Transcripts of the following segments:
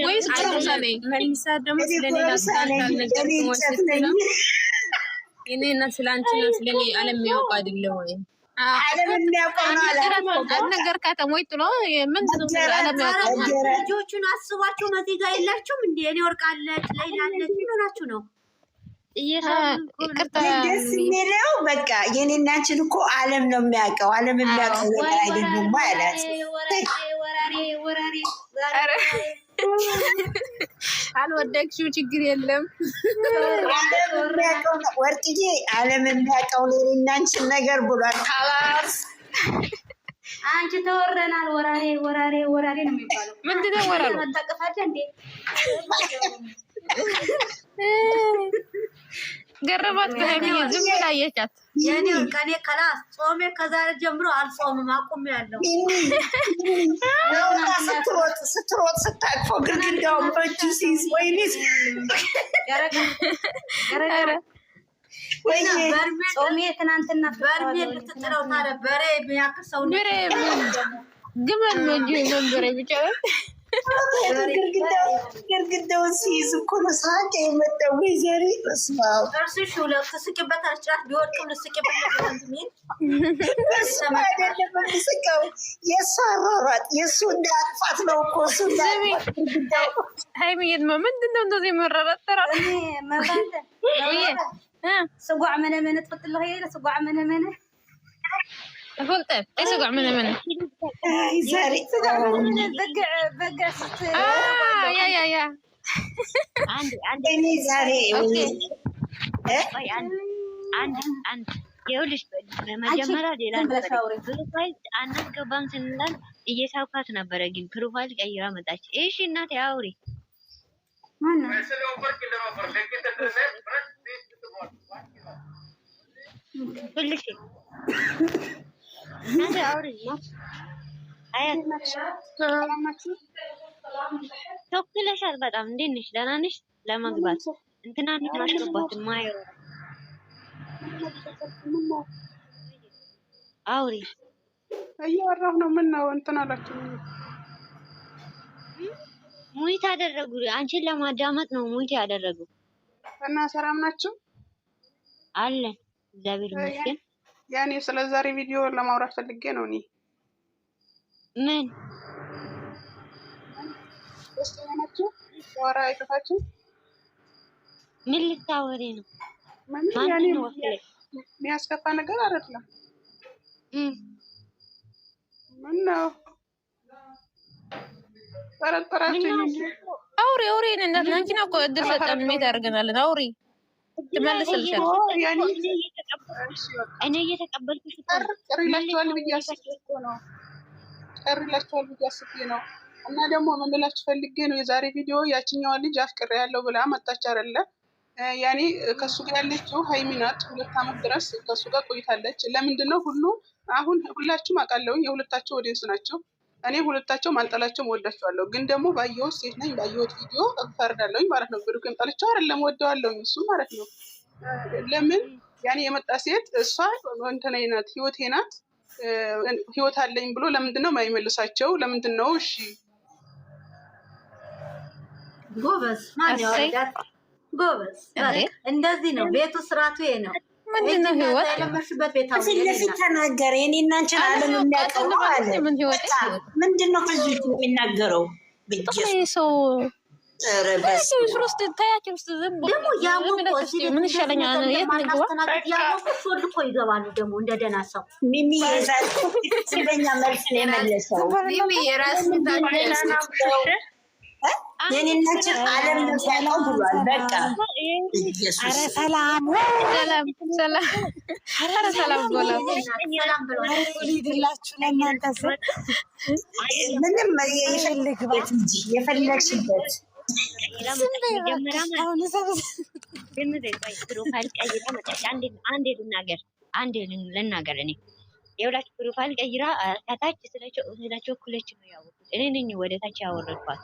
ወይስ ጎረምሳ ነኝ? መልሳ ደግሞ ስለሌላ ነገር እኔ እና ስላንቺና ስለኔ ዓለም የሚያውቅ አይደለም ወይ? ዓለም የሚያውቀው ነው። ነገር ከተሞይ ጥሎ ምን ዓለም ያውቀው ልጆቹን አስቧቸው። መዚህ ጋር የላችሁም እንዴ? እኔ ወርቃለች ላይላለች ምን ነው? ደስ የሚለው በቃ የኔና አንቺን እኮ ዓለም ነው የሚያውቀው። ዓለም የሚያውቀው አይደለም ማለት አልወደቅሽው ችግር የለም። ወርቅዬ ዓለም የሚያውቀው የኔና አንቺን ነገር ብሏል። ካላስ አንቺ ተወረናል። ወራሬ ነው የሚባለው። ምንድነው ወራሩ? ተጠቅፋለ እንዴ? ገረባት ከሀይሚዬ ዝም ብላ አየቻት። የኔ ቀኔ ከላስ ጾሜ ከዛሬ ጀምሮ አልጾምም አቁሜያለሁ። ስትሮጥ ስታቅፎ ግድግዳውን በእጁ ሲይዝ ወይኔስ ጾሜ ትናንትና በርሜል ብትጥለው ታዲያ በሬ የሚያክል ሰው ግመል ነው እንጂ መንበሬ ብቻ ግርግዳውን ሲይዝ እኮ ነው ሳቄ የመጣው። ወይዘሪ እስማው እርሱሽ ሁለት ትስቂበታል። ጭራሽ ቢወድቅም ልስቂበት ስቀው የእሱ አሯሯጥ የእሱ እንዳጥፋት ነው እኮ እሱ ሀይሚዬ ምንድን ነው እንደዚህ መረረጠራ ስጓዕ መነመነ ትፈጥለኸ የለ ስጓዕ መነመነ فلت ايش قاع من زاري بقع يا عندي زاري عندي يقولش መጀመሪያ ሌላ ፕሮፋይል አናስገባም ስንላል እየሳውካት ነበረ፣ ግን ፕሮፋይል ቀይራ መጣች። እሺ እናቴ አውሪ ሁልሽ እናቴ አውሪ ተወክለሻል። በጣም እንዴት ነሽ? ደህና ነሽ? ለመግባት እንትናን ማስገባት ማየው አውሪ እያወራሁ ነው። ምን ነው እንትን አላችሁ? ሙይት አደረጉ። አንቺን ለማዳመጥ ነው ሙይት ያደረጉ። እና ሰላም ናችሁ? አለን እግዚአብሔር ይመስገን። ያኔ ስለ ዛሬ ቪዲዮ ለማውራት ፈልጌ ነው። እኔ ምን ደስተኛ ናችሁ? ወራ አይከፋችሁ? ምን ልታወሪ ነው? ያኔ የሚያስከፋ ነገር አይደለም። ምን ነው ጠረጠራችሁ? አውሪ እናንቺ ነው እኮ እድል ሰጠን። ሜት አድርገናል። አውሪ ትመልስልሻል። እኔ እየተቀበልኩሽ ቀርላችኋል ብዬ አስቤ ነው። እና ደግሞ ምን ልላችሁ ፈልጌ ነው፣ የዛሬ ቪዲዮ ያችኛዋ ልጅ አፍቅሬ ያለው ብላ መጣች አይደለ? ያኔ ከሱ ጋር ያለችው ሀይሚ ናት። 2 ዓመት ድረስ ከሱ ጋር ቆይታለች። ለምንድን ነው አሁን ሁላችሁም አውቃለሁኝ የሁለታቸው ወዴንስ ናቸው። እኔ ሁለታቸውም አልጠላቸውም፣ ወዳቸዋለሁ። ግን ደግሞ ባየሁት ሴት ነኝ ባየሁት ቪዲዮ እፈርዳለሁኝ ማለት ነው። ብሩክን ጠልቼው አይደለም ወደዋለሁኝ እሱ ማለት ነው። ለምን ያኔ የመጣ ሴት እሷ እንትን ናት፣ ህይወቴ ናት፣ ህይወት አለኝ ብሎ ለምንድን ነው የማይመልሳቸው? ለምንድን ነው? እሺ ጎበዝ ማን ያወጣት? ጎበዝ እንደዚህ ነው ቤቱ፣ ስርዓቱ ይሄ ነው። ምንድነው ህይወት? ለምሽበት ቤት አሁን ስለዚህ ተናገረ። እኔ እና አንቺ ዓለም የሚያውቀው ነው አለ። ምንድነው ከዚህ የሚናገረው? ሰው ረበስ ፍሮስት ታያቸው ውስጥ ዝም ብሎ ደግሞ ያወቁ ምን ይሻለኛል? የት ንግባ ያወቁ ሾል እኮ ይገባሉ። ደግሞ እንደደና ሰው ሚሚ የዛሬ ስለኛ መልስ ነው የመለሰው። ሚሚ የራስ የኔናችን ዓለም ነው ያለው ብሏል። በቃ አረ ሰላም ብሎ ይድላችሁ ለእናንተ ምንም የፈለግበት እንጂ የፈለግሽበት ልናገር እኔ የሁላችሁ ፕሮፋይል ቀይራ ከታች ስለቸኮለች ነው ያወቁት። እኔ ነኝ ወደ ታች ያወረድኳት።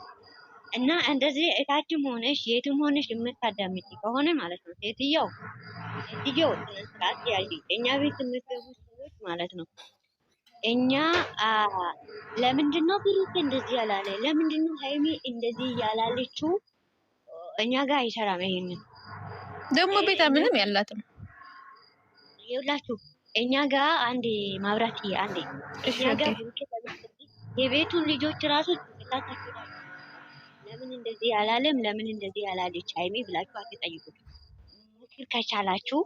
እና እንደዚህ እታችም ሆነሽ የትም ሆነሽ የምታዳምጪ ከሆነ ማለት ነው ሴትየው ስርዓት ያዥ። እኛ ቤት የምትገቡ ሰዎች ማለት ነው እኛ ለምንድን ነው ብሩክ እንደዚህ ያላለ? ለምንድን ነው ሃይሚ እንደዚህ ያላለችው? እኛ ጋር አይሰራም። ይሄንን ደግሞ ቤታ ምንም ያላትም ይኸውላችሁ እኛ ጋር አንዴ ማብራት አንዴ እኛ ጋር የቤቱን ልጆች ራሱ ተከታታችሁ ለምን እንደዚህ ያላለም ለምን እንደዚህ ያላለች ሃይሚ ብላችሁ አትጠይቁት። ምክር ከቻላችሁ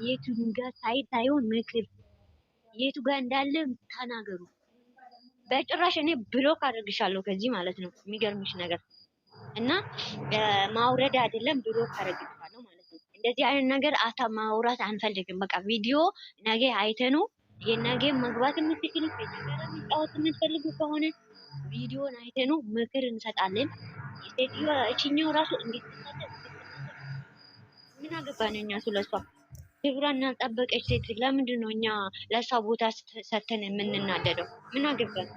የቱ ጋር ሳይሆን ምክር የቱ ጋር እንዳለ ተናገሩ። በጭራሽ እኔ ብሎክ አድርግሻለሁ ከዚህ ማለት ነው። የሚገርምሽ ነገር እና ማውረድ አይደለም ብሎክ አድርግሻለሁ ማለት ነው። እንደዚህ አይነት ነገር ማውራት አንፈልግም። በቃ ቪዲዮ ነገ አይተኑ የነገ መግባት የምትችሉ ከነገር የሚጫወት የምትፈልጉ ከሆነ ቪዲዮን አይተኑ ምክር እንሰጣለን። የሴትዮ እቺኛው ራሱ እንዴት ምን አገባን እኛ ስለሷ ክብሯን ያልጠበቀች ሴት ለምንድን ነው እኛ ለሷ ቦታ ሰተን የምንናደደው? ምን አገባን?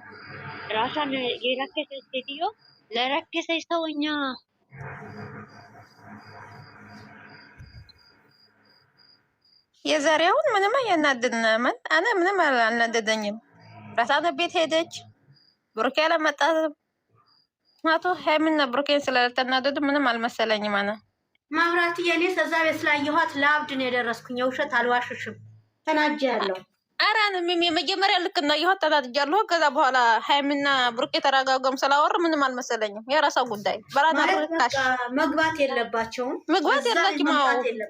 ራሷን የረከሰች ሴትዮ ለረከሰች ሰው እኛ የዛሬውን ምንም አያናድድም። እኔ ምንም አልናደደኝም። ራሳነ ቤት ሄደች ብሩኬ አለመጣትም ማቶ ሃይሚና ብሩኬን ስላልተናደዱ ምንም አልመሰለኝም። አነ ማብራት የኔ እዛ ቤት ስላየኋት ለአብድ ነው የደረስኩኝ። የውሸት አልዋሽሽም። ተናጃለሁ። ኧረ እኔም የመጀመሪያ ልክ እንዳየኋት ተናድጃለሁ። ከዛ በኋላ ሃይሚና ብሩኬ ተረጋጋም ስላወሩ ምንም አልመሰለኝም። የራሷ ጉዳይ በራታሽ መግባት የለባቸውም። መግባት የላችም።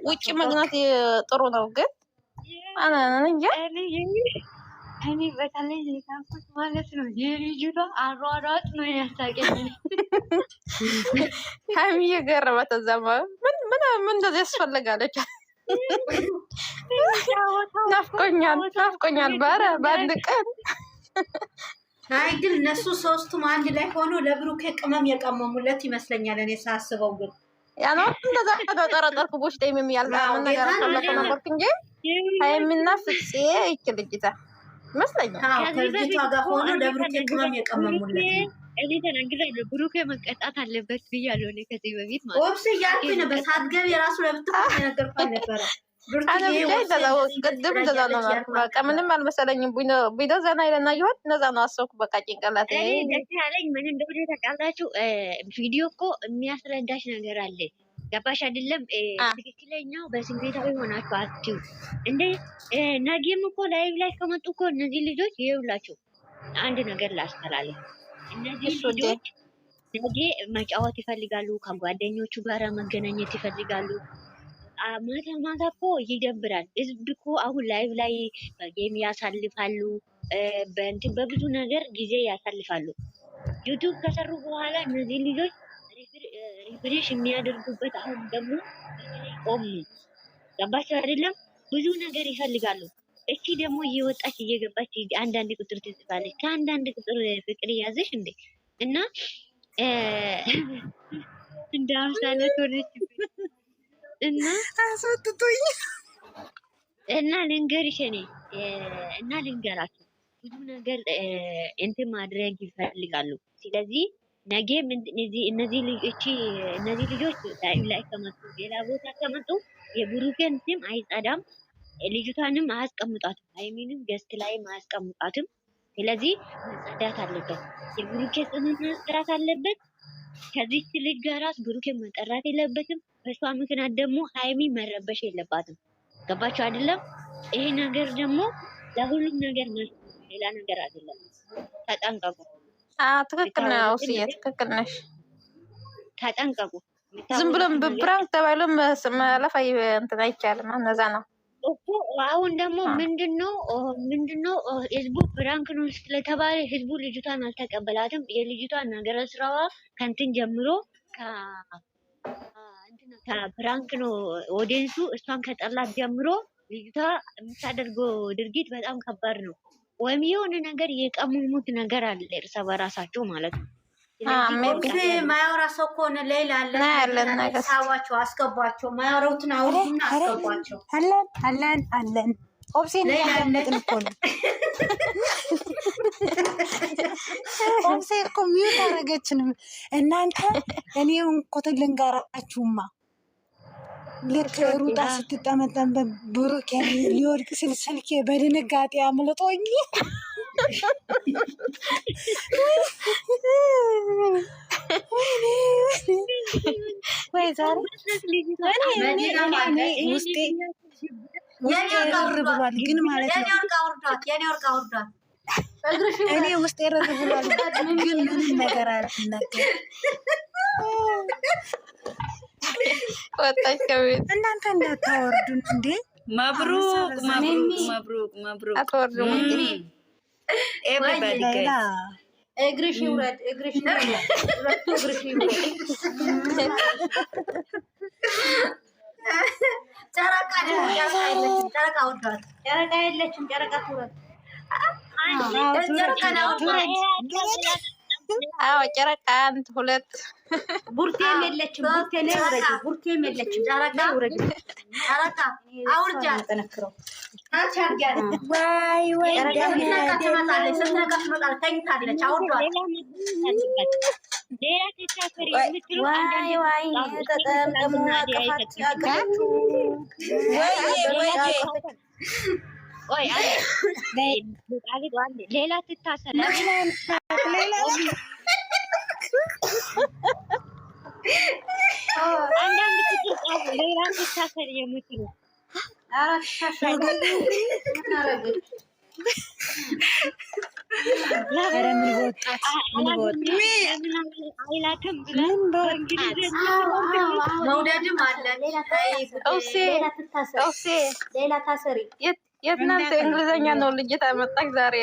ውጭ መግባት ጥሩ ነው ግን አና እንጃ እኔ በተለይ የታንኩት ማለት ነው የልጅቷ አሯሯጥ ነው ያሳቀኝ። ሃይሚ የገረመት እዛማ ምን እንደዚህ ያስፈልጋለች? ናፍቆኛል በአንድ ቀን። አይ ግን እነሱ ሶስቱም አንድ ላይ ሆኖ ለብሩኬ ቅመም የቀመሙለት ይመስለኛል እኔ ሳስበው። ግን ያ ነው እንደዛ ተጠራጠርኩ። ቦሽ ደም ያልማም ነገር ተነበርኩ እንጂ ሃይሚና ፍፄ ይችልጅታ ይመስለኛል ከልጅቷ ጋር ሆኖ ለብሩኬ ቅመም የቀመሙለት። እኔ ተናግሬያለሁ ብሩኬ መቀጣት አለበት ብያለሁ። እኔ ከዚህ በፊት ማለት ወብስ እያልኩኝ ነበር። ሳትገቢ የራሱ ለብትቆ የነገርኳት ነበረ። ቅድም እንደዛ ነው ማለት በቃ ምንም አልመሰለኝም። ቢዶ ዘና ይለና ይሆን እነዛ ነው አሰብኩ። በቃ ጭንቅላት ደስ ያለኝ ምን እንደሆነ ታውቃላችሁ? ቪዲዮ እኮ የሚያስረዳሽ ነገር አለ። ገባሽ አይደለም? ትክክለኛው በስሜታዊ ሆናችሁ አትዩ እንዴ። ነገም እኮ ላይቭ ላይ ከመጡ እኮ እነዚህ ልጆች ይኸውላችሁ አንድ ነገር ላስተላልፍ። እነዚህ ልጆች ነገ መጫወት ይፈልጋሉ፣ ከጓደኞቹ ጋር መገናኘት ይፈልጋሉ። ማታ እኮ ይደብራል። ህዝብ እኮ አሁን ላይቭ ላይ በጌም ያሳልፋሉ፣ በብዙ ነገር ጊዜ ያሳልፋሉ። ዩቱብ ከሰሩ በኋላ እነዚህ ልጆች ሪፍሬሽ የሚያደርጉበት አሁን ደግሞ ቆም ገባቸው አይደለም? ብዙ ነገር ይፈልጋሉ። እቺ ደግሞ እየወጣች እየገባች አንዳንድ ቁጥር ትጽፋለች። ከአንዳንድ ቁጥር ፍቅር ያዘሽ እንዴ እና እንደ አምሳለት ሆነች እና አስወጥቶኝ እና ልንገርሽ እኔ እና ልንገራችሁ ብዙ ነገር እንትን ማድረግ ይፈልጋሉ። ስለዚህ ነገ እነዚህ ልጆች ላይ ከመጡ ሌላ ቦታ ከመጡ የብሩኬን ስም አይጸዳም፣ ልጅቷንም አያስቀምጧትም፣ ሃይሚንም ገስት ላይም አያስቀምጧትም። ስለዚህ መጸዳት አለበት፣ የብሩኬ ስም መጠራት አለበት። ከዚች ልጅ ጋር ብሩኬን መጠራት የለበትም። በሷ ምክንያት ደግሞ ሃይሚ መረበሽ የለባትም። ገባችሁ አይደለም? ይሄ ነገር ደግሞ ለሁሉም ነገር ሌላ ነገር አይደለም። ተጠንቀቁ። ትክክል ነው። ውስዬ ትክክል ነሽ። ተጠንቀቁ። ዝም ብሎም ብብራንክ ተባይሎም ማለፍ እንትን አይቻልም። እነዛ ነው እኮ አሁን ደግሞ ምንድነው ህዝቡ ብራንክ ነው ስለተባለ ህዝቡ ልጅቷን አልተቀበላትም። የልጅቷን ነገር ስራዋ ከንትን ጀምሮ ከብራንክ ነው ኦዲየንሱ እሷን ከጠላት ጀምሮ ልጅቷ የምታደርገው ድርጊት በጣም ከባድ ነው። ወይም የሆነ ነገር የቀመሙት ነገር አለ እርስ በራሳቸው ማለት ነው። ማያወራ ሰው ከሆነ ሌላ አለ ሳባቸው አስገቧቸው። ማያወሩትን አውሩና አስገቧቸው። አለን ኦብሴን ያለመጥን እኮ ነው። ኦብሴ እኮ ሚዩት አደረገችንም እናንተ። እኔ እንኮት ልንገራችሁማ ልክ ሩጣ ስትጠመጠም ብሩኬ ሊወድቅ ስል ስልኬ በድንጋጤ አምልጦኝ ወይ ዛሬ ውስጤ ርር ብሏል። ግን ማለት ነው እኔ ውስጤ ርር ብሏል። ግን ምንም ነገር አልናገር። ወጣች ከቤት እናንተ እንዳታወርዱን እንዴ! መብሩክ መብሩክ መብሩክ መብሩክ። አትወርዱም እንግዲህ ኤቨሪባዲ ሌላ እግርሽ ይውረድ፣ እግርሽ ይውረድ፣ ሁለቱ እግርሽ ይውረድ። ጨረቃ የለችም፣ ጨረቃ ወርዷል። ጨረቃ የለችም፣ ጨረቃ ትውረድ። አዎ ጨረቃ አንድ ሁለት ቡርቴም የለችም፣ ቡርቴም ውረድ፣ ቡርቴም የለችም። ጨረቃ ውረድ፣ ጨረቃ አውርጃት። ጠነክረው ታቻርጋት። ዋይ ወይ ጨረቃ ትመጣለች፣ ስትነቃ ትመጣለች። ተኝታለች፣ አውርዷት። ሌላ ተሳፈሪ የምትሉ ዋይ ተጠምጠምና ቀፋት ያገባችሁ ቆይ ሌላ ትታሰር አንዳንድ ትጻፉ ሌላ ትታሰር የምትሉ መውደድም አለ። ሌላ ታሰሪ የትናንት እንግሊዘኛ ነው ልጅት አመጣች ዛሬ